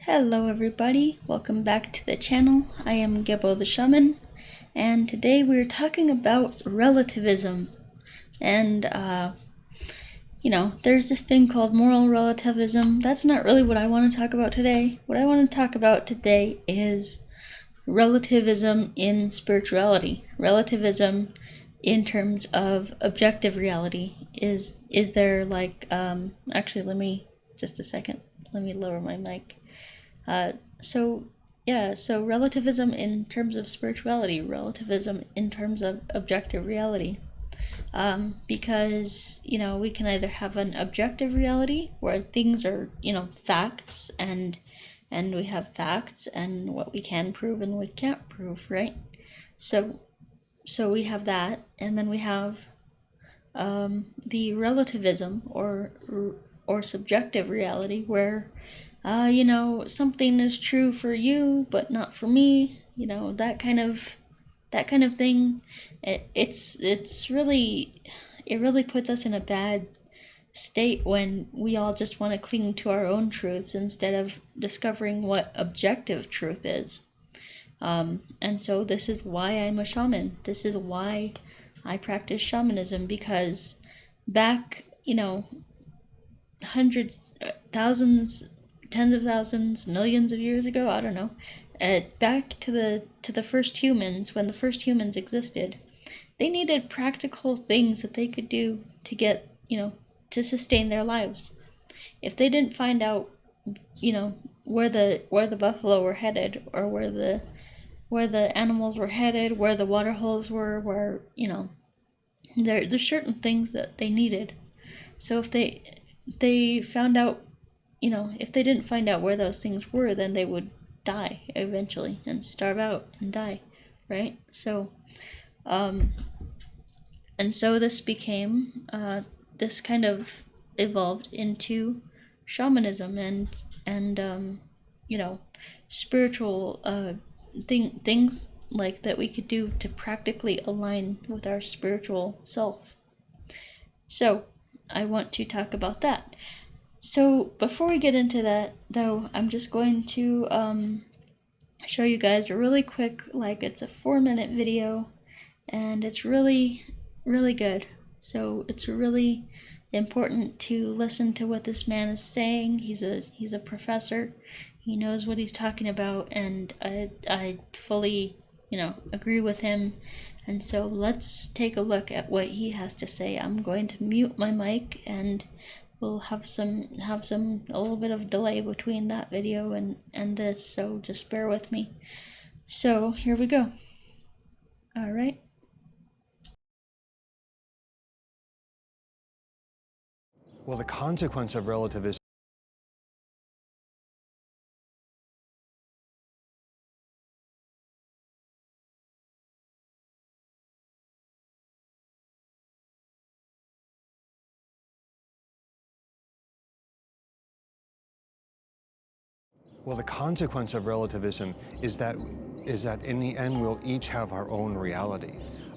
Hello everybody, welcome back to the channel. I am Gibbo the Shaman, and today we're talking about relativism. And, there's this thing called moral relativism. That's not really what I want to talk about today. What I want to talk about today is relativism in spirituality. Relativism in terms of objective reality. Is there actually let me, just a second, let me lower my mic. So relativism in terms of spirituality, relativism in terms of objective reality. Because, we can either have an objective reality where things are, facts and we have facts and what we can prove and what we can't prove, right? So we have that, and then we have the relativism or subjective reality where something is true for you but not for me, that kind of thing. It really puts us in a bad state when we all just want to cling to our own truths instead of discovering what objective truth is. And so this is why I'm a shaman. This is why I practice shamanism, because back, hundreds, thousands, tens of thousands, millions of years ago, I don't know, back to the first humans, when the first humans existed, they needed practical things that they could do to get, to sustain their lives. If they didn't find out, where the buffalo were headed, or where the animals were headed, where the water holes were, there's certain things that they needed. So if they found out, if they didn't find out where those things were, then they would die eventually and starve out and die, right? So, and so this became, this kind of evolved into shamanism and spiritual things like that we could do to practically align with our spiritual self. So I want to talk about that. So before we get into that, though, I'm just going to show you guys a really quick, it's a 4-minute video, and it's really, really good. So it's really important to listen to what this man is saying. He's a professor. He knows what he's talking about, and I fully, agree with him. And so let's take a look at what he has to say. I'm going to mute my mic, and we'll have a little bit of delay between that video and this, so just bear with me. So here we go. All right. Well, the consequence of relativism is that in the end we'll each have our own reality.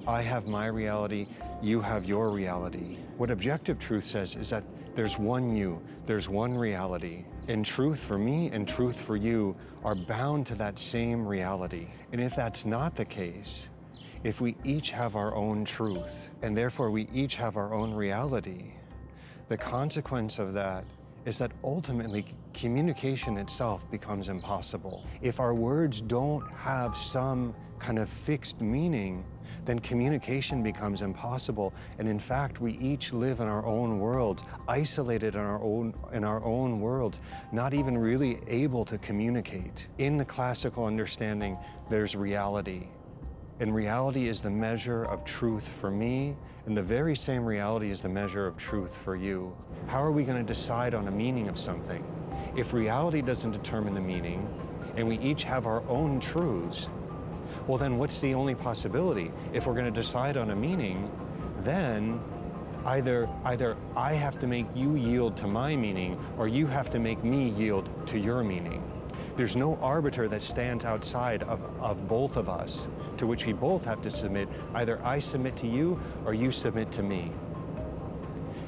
I have my reality, you have your reality. What objective truth says is that there's one you, there's one reality. And truth for me and truth for you are bound to that same reality. And if that's not the case, if we each have our own truth, and therefore we each have our own reality, the consequence of that is that ultimately communication itself becomes impossible. If our words don't have some kind of fixed meaning, then communication becomes impossible. And in fact, we each live in our own worlds, isolated in our own world, not even really able to communicate. In the classical understanding, there's reality. And reality is the measure of truth for me, and the very same reality is the measure of truth for you. How are we going to decide on a meaning of something? If reality doesn't determine the meaning, and we each have our own truths, well then what's the only possibility? If we're going to decide on a meaning, then either I have to make you yield to my meaning, or you have to make me yield to your meaning. There's no arbiter that stands outside of both of us, to which we both have to submit. Either I submit to you, or you submit to me.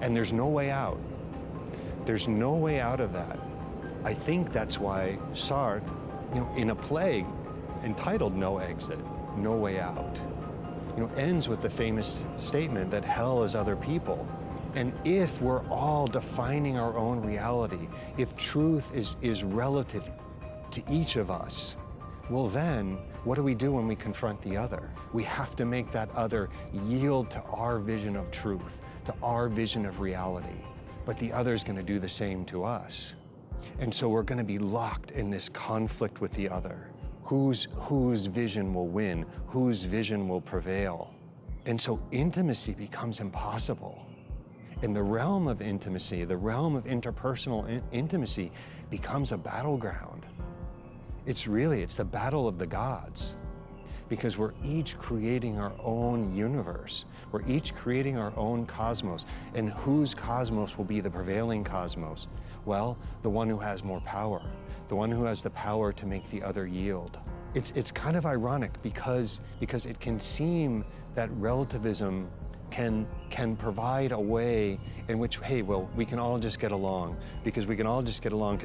And there's no way out. There's no way out of that. I think that's why Sartre, in a play entitled No Exit, No Way Out, ends with the famous statement that hell is other people. And if we're all defining our own reality, if truth is relative to each of us, well then, what do we do when we confront the other? We have to make that other yield to our vision of truth, to our vision of reality. But the other's going to do the same to us. And so we're going to be locked in this conflict with the other. Whose vision will win? Whose vision will prevail? And so intimacy becomes impossible. In the realm of intimacy, the realm of interpersonal intimacy becomes a battleground. It's the battle of the gods, because we're each creating our own universe. We're each creating our own cosmos. And whose cosmos will be the prevailing cosmos? Well, the one who has more power, the one who has the power to make the other yield. It's kind of ironic because it can seem that relativism can provide a way in which, hey, well, we can all just get along because,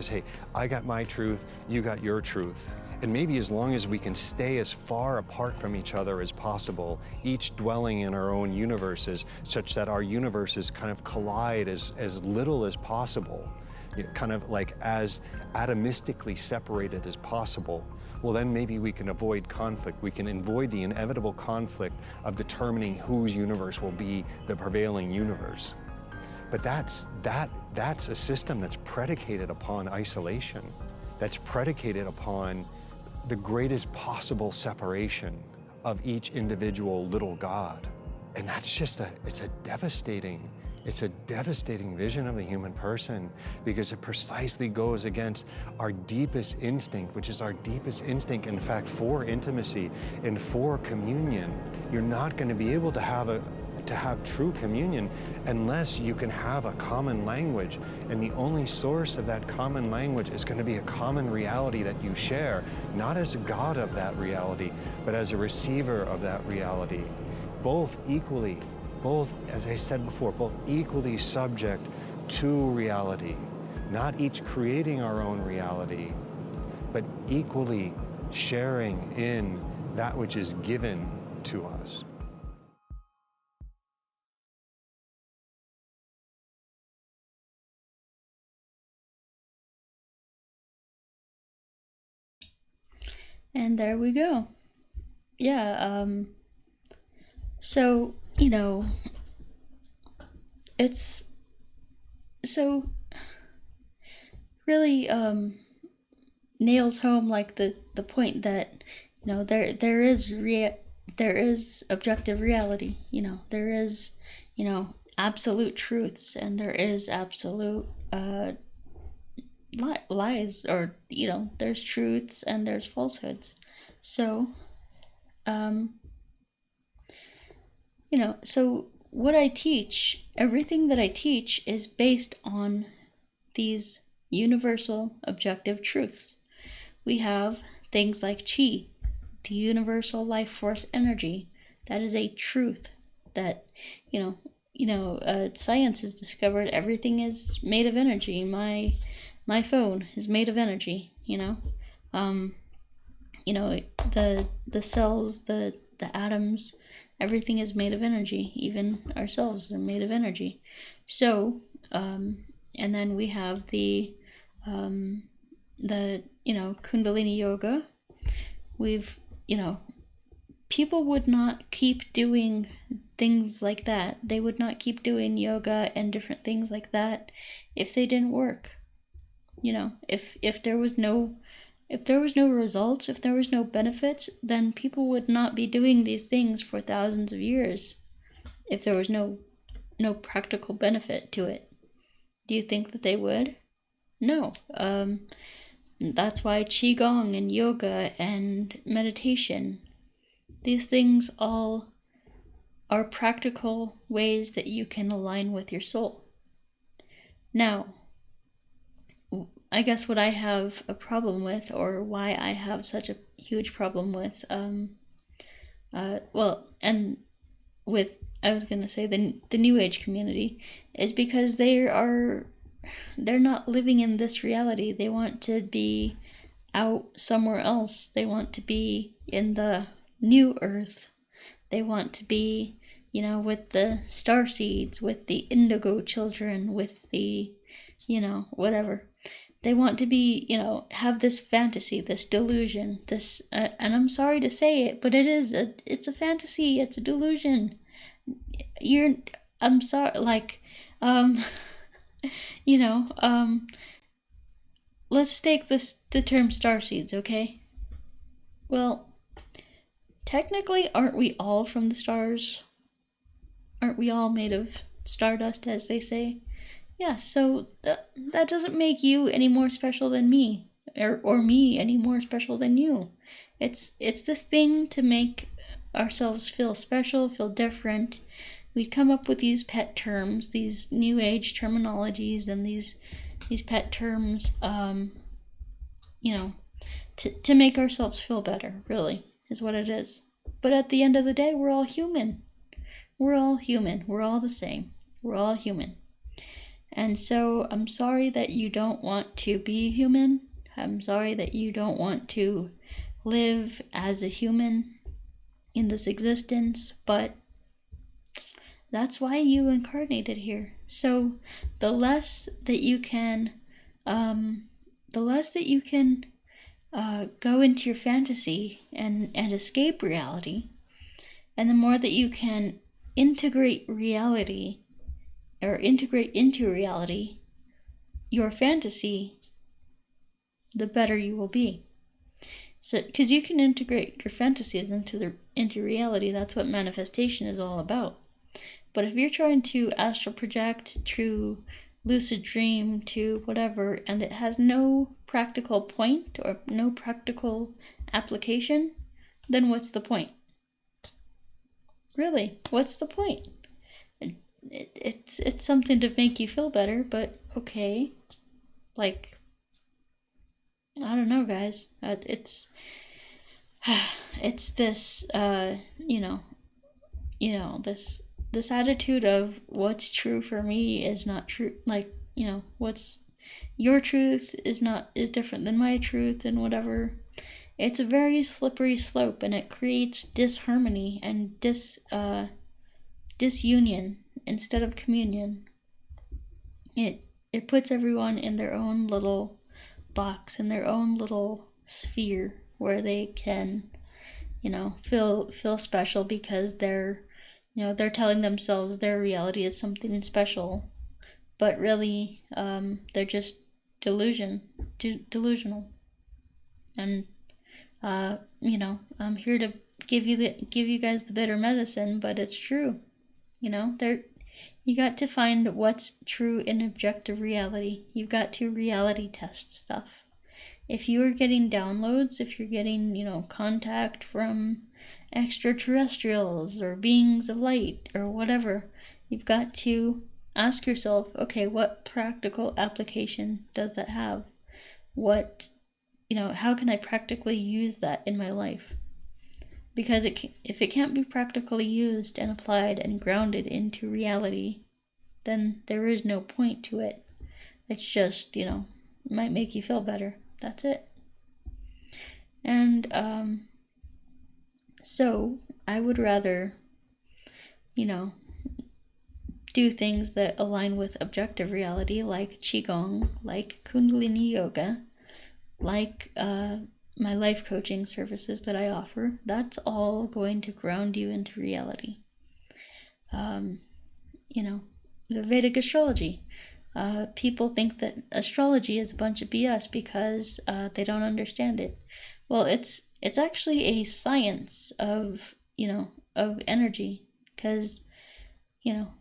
hey, I got my truth, you got your truth. And maybe as long as we can stay as far apart from each other as possible, each dwelling in our own universes, such that our universes kind of collide as little as possible, kind of like as atomistically separated as possible, well then maybe we can avoid conflict. We can avoid the inevitable conflict of determining whose universe will be the prevailing universe. But that's a system that's predicated upon isolation, that's predicated upon the greatest possible separation of each individual little god. And that's just it's a devastating vision of the human person, because it precisely goes against our deepest instinct, which is our deepest instinct, in fact, for intimacy and for communion. You're not going to be able to have true communion unless you can have a common language, and the only source of that common language is going to be a common reality that you share, not as a god of that reality, but as a receiver of that reality. Both, as I said before, both equally subject to reality, not each creating our own reality, but equally sharing in that which is given to us. And there we go. Yeah, so, it's so really nails home like the point that there is objective reality. There is absolute truths, and there is absolute lies, or there's truths and there's falsehoods. So so what I teach, everything that I teach, is based on these universal objective truths. We have things like chi, the universal life force energy. That is a truth that science has discovered. Everything is made of energy. My phone is made of energy. The cells, the atoms, everything is made of energy. Even ourselves are made of energy. So, and then we have the Kundalini yoga. We've, people would not keep doing things like that. They would not keep doing yoga and different things like that if they didn't work. If there was no results, if there was no benefits, then people would not be doing these things for thousands of years if there was no practical benefit to it. Do you think that they would? No. That's why Qigong and yoga and meditation, these things all are practical ways that you can align with your soul. Now, I guess what I have a problem with, or why I have such a huge problem with, I was going to say the New Age community, is because they are they're not living in this reality. They want to be out somewhere else. They want to be in the new earth. They want to be, with the star seeds, with the indigo children, with the, whatever. They want to be, have this fantasy, this delusion, this, and I'm sorry to say it, but it's a fantasy, it's a delusion. I'm sorry, like, let's take the term starseeds, okay? Well, technically, aren't we all from the stars? Aren't we all made of stardust, as they say? Yeah, so that doesn't make you any more special than me, or me any more special than you. It's this thing to make ourselves feel special, feel different. We come up with these pet terms, these new age terminologies, and these pet terms, to make ourselves feel better, really, is what it is. But at the end of the day, we're all human. We're all human. We're all the same. We're all human. And so I'm sorry that you don't want to be human. I'm sorry that you don't want to live as a human in this existence, but that's why you incarnated here. So the less that you can go into your fantasy and escape reality, and the more that you can integrate reality, or integrate into reality your fantasy, the better you will be. So, because you can integrate your fantasies into reality, that's what manifestation is all about. But if you're trying to astral project, to lucid dream, to whatever, and it has no practical point or no practical application, then what's the point? Really, what's the point? It's something to make you feel better, but okay. Like, I don't know, guys. It's this this attitude of what's true for me is not true. Like, what's your truth is different than my truth, and whatever. It's a very slippery slope, and it creates disharmony and disunion instead of communion. It puts everyone in their own little box, in their own little sphere, where they can, feel special because they're telling themselves their reality is something special, but really, they're just delusional. And I'm here to give you guys the bitter medicine, but it's true. You got to find what's true in objective reality. You've got to reality test stuff. If you are getting downloads, if you're getting, contact from extraterrestrials or beings of light or whatever, you've got to ask yourself, okay, what practical application does that have? How can I practically use that in my life? Because if it can't be practically used and applied and grounded into reality, then there is no point to it. It's just, it might make you feel better. That's it. And so I would rather, do things that align with objective reality, like Qigong, like Kundalini Yoga, like my life coaching services that I offer. That's all going to ground you into reality. The Vedic astrology. People think that astrology is a bunch of BS because they don't understand it. Well, it's actually a science of energy, because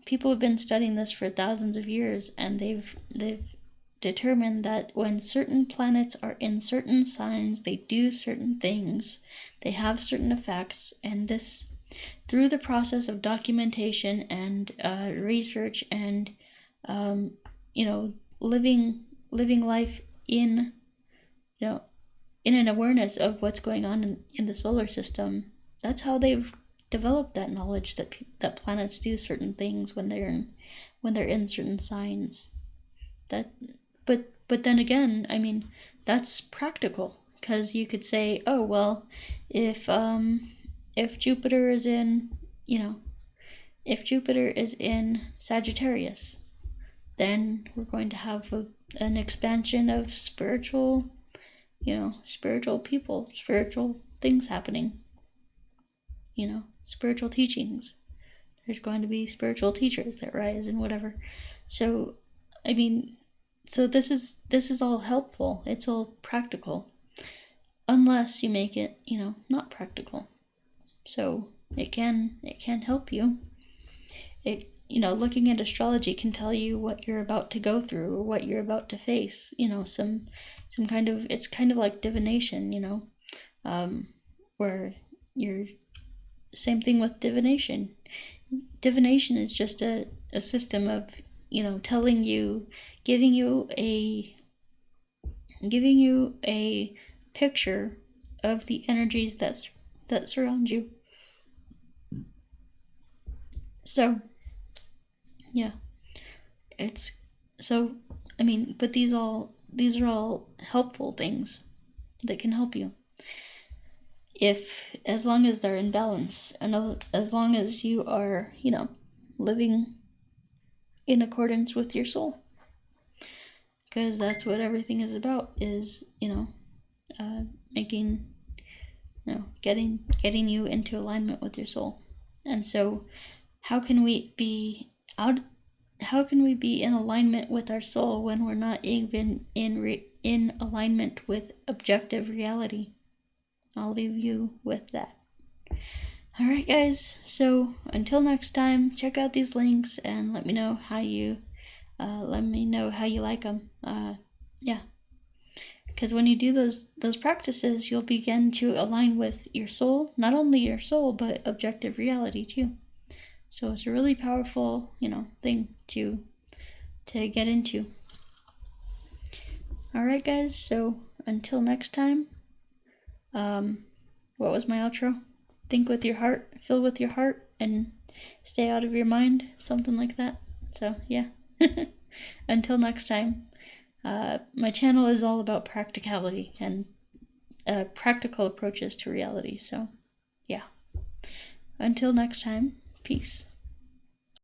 people have been studying this for thousands of years, and they've determined that when certain planets are in certain signs, they do certain things, they have certain effects, and this, through the process of documentation and research and living life in an awareness of what's going on in the solar system. That's how they've developed that knowledge that planets do certain things when they're in certain signs. That, but then again, I mean, that's practical, because you could say, oh well, if Jupiter is in, if Jupiter is in Sagittarius, then we're going to have an expansion of spiritual people, spiritual things happening, spiritual teachings. There's going to be spiritual teachers that rise and whatever. So, I mean, so this is all helpful. It's all practical, unless you make it, not practical. So it can help you. It, looking at astrology can tell you what you're about to go through or what you're about to face. Some kind of, it's kind of like divination. Where you're, same thing with divination. Divination is just a system of, telling you, giving you a picture of the energies that surround you. So, yeah, it's, so, I mean, but these are all helpful things that can help you, as long as they're in balance, and as long as you are, living in accordance with your soul, because that's what everything is about, is, making, getting you into alignment with your soul. And so how can we be in alignment with our soul when we're not even in alignment with objective reality? I'll leave you with that. Alright guys, so until next time, check out these links and let me know how you like them. Yeah, because when you do those practices, you'll begin to align with your soul, not only your soul, but objective reality too. So it's a really powerful, thing to get into. Alright guys, so until next time, what was my outro? Think with your heart, feel with your heart, and stay out of your mind, something like that. So yeah. Until next time, my channel is all about practicality and practical approaches to reality. So yeah. Until next time, peace.